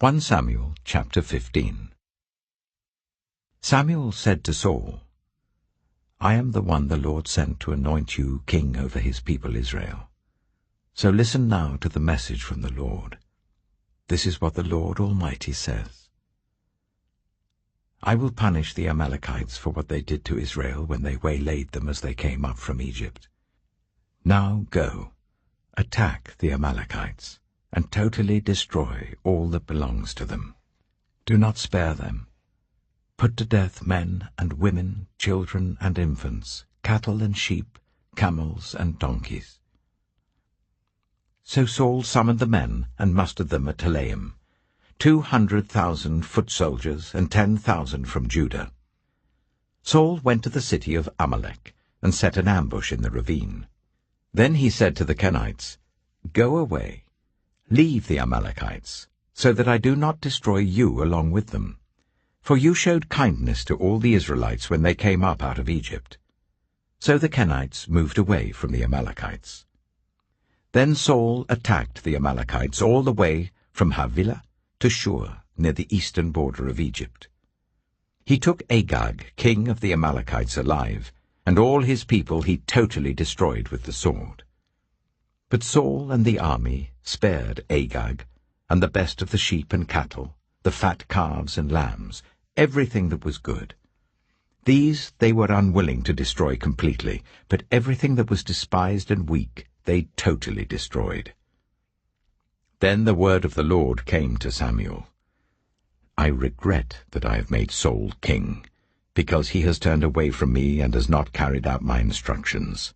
1 Samuel chapter 15. Samuel said to Saul, I am the one the Lord sent to anoint you king over his people Israel. So listen now to the message from the Lord. This is what the Lord Almighty says. I will punish the Amalekites for what they did to Israel when they waylaid them as they came up from Egypt. Now go, attack the Amalekites, and totally destroy all that belongs to them. Do not spare them. Put to death men and women, children and infants, cattle and sheep, camels and donkeys. So Saul summoned the men and mustered them at Telaim, 200,000 foot soldiers and 10,000 from Judah. Saul went to the city of Amalek and set an ambush in the ravine. Then he said to the Kenites, Go away, leave the Amalekites, so that I do not destroy you along with them. For you showed kindness to all the Israelites when they came up out of Egypt. So the Kenites moved away from the Amalekites. Then Saul attacked the Amalekites all the way from Havilah to Shur, near the eastern border of Egypt. He took Agag, king of the Amalekites, alive, and all his people he totally destroyed with the sword. But Saul and the army spared Agag, and the best of the sheep and cattle, the fat calves and lambs, everything that was good. These they were unwilling to destroy completely, but everything that was despised and weak they totally destroyed. Then the word of the Lord came to Samuel. I regret that I have made Saul king, because he has turned away from me and has not carried out my instructions.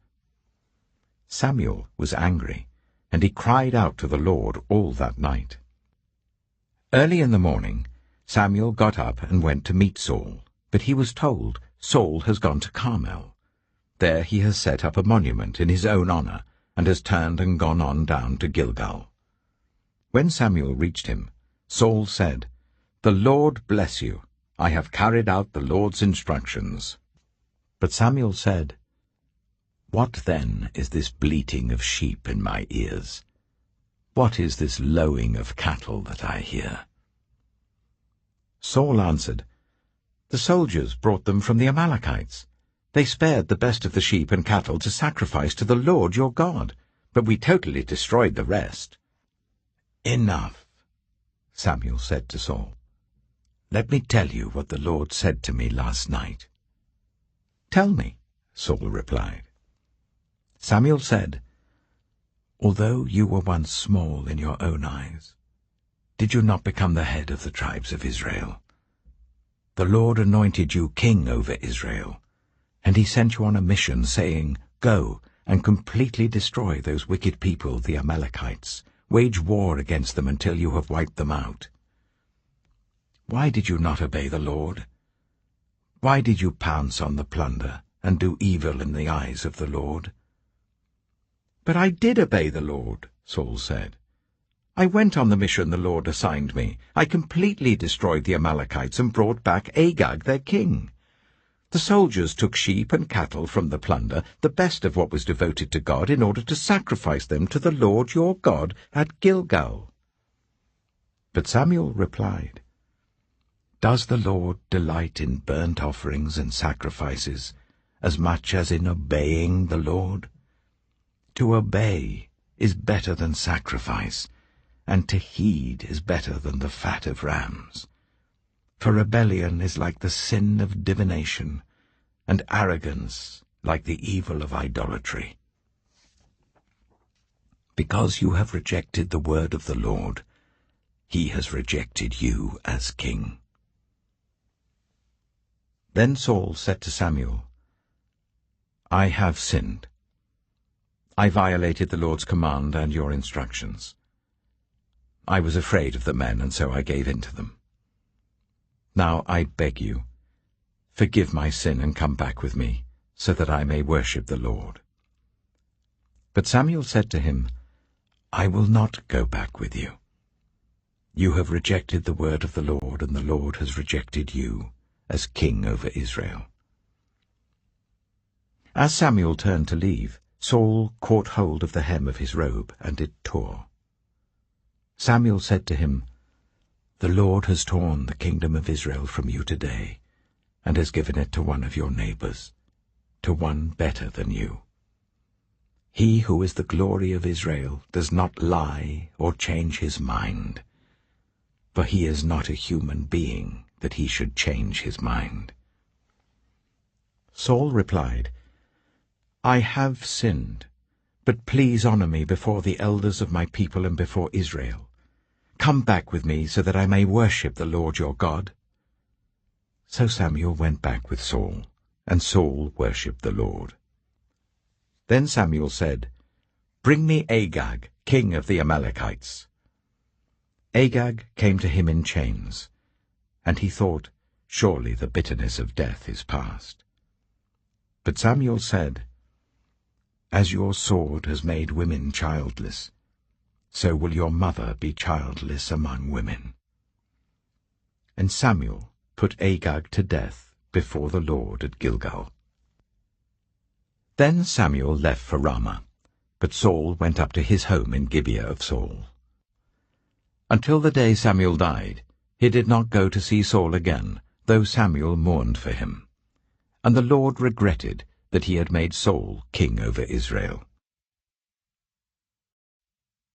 Samuel was angry, and he cried out to the Lord all that night. Early in the morning, Samuel got up and went to meet Saul, but he was told, Saul has gone to Carmel. There he has set up a monument in his own honor, and has turned and gone on down to Gilgal. When Samuel reached him, Saul said, The Lord bless you. I have carried out the Lord's instructions. But Samuel said, What then is this bleating of sheep in my ears? What is this lowing of cattle that I hear? Saul answered, The soldiers brought them from the Amalekites. They spared the best of the sheep and cattle to sacrifice to the Lord your God, but we totally destroyed the rest. Enough, Samuel said to Saul. Let me tell you what the Lord said to me last night. Tell me, Saul replied. Samuel said, Although you were once small in your own eyes, did you not become the head of the tribes of Israel? The Lord anointed you king over Israel, and he sent you on a mission, saying, Go and completely destroy those wicked people, the Amalekites. Wage war against them until you have wiped them out. Why did you not obey the Lord? Why did you pounce on the plunder and do evil in the eyes of the Lord? But I did obey the Lord, Saul said. I went on the mission the Lord assigned me. I completely destroyed the Amalekites and brought back Agag, their king. The soldiers took sheep and cattle from the plunder, the best of what was devoted to God, in order to sacrifice them to the Lord your God at Gilgal. But Samuel replied, Does the Lord delight in burnt offerings and sacrifices as much as in obeying the Lord? To obey is better than sacrifice, and to heed is better than the fat of rams. For rebellion is like the sin of divination, and arrogance like the evil of idolatry. Because you have rejected the word of the Lord, he has rejected you as king. Then Saul said to Samuel, I have sinned. I violated the Lord's command and your instructions. I was afraid of the men, and so I gave in to them. Now I beg you, forgive my sin and come back with me, so that I may worship the Lord. But Samuel said to him, I will not go back with you. You have rejected the word of the Lord, and the Lord has rejected you as king over Israel. As Samuel turned to leave, Saul caught hold of the hem of his robe, and it tore. Samuel said to him, "The Lord has torn the kingdom of Israel from you today, and has given it to one of your neighbors, to one better than you. He who is the glory of Israel does not lie or change his mind, for he is not a human being that he should change his mind." Saul replied, "I have sinned, but please honor me before the elders of my people and before Israel. Come back with me so that I may worship the Lord your God." So Samuel went back with Saul, and Saul worshipped the Lord. Then Samuel said, "Bring me Agag, king of the Amalekites." Agag came to him in chains, and he thought, "Surely the bitterness of death is past." But Samuel said, "As your sword has made women childless, so will your mother be childless among women." And Samuel put Agag to death before the Lord at Gilgal. Then Samuel left for Ramah, but Saul went up to his home in Gibeah of Saul. Until the day Samuel died, he did not go to see Saul again, though Samuel mourned for him. And the Lord regretted that he had made Saul king over Israel.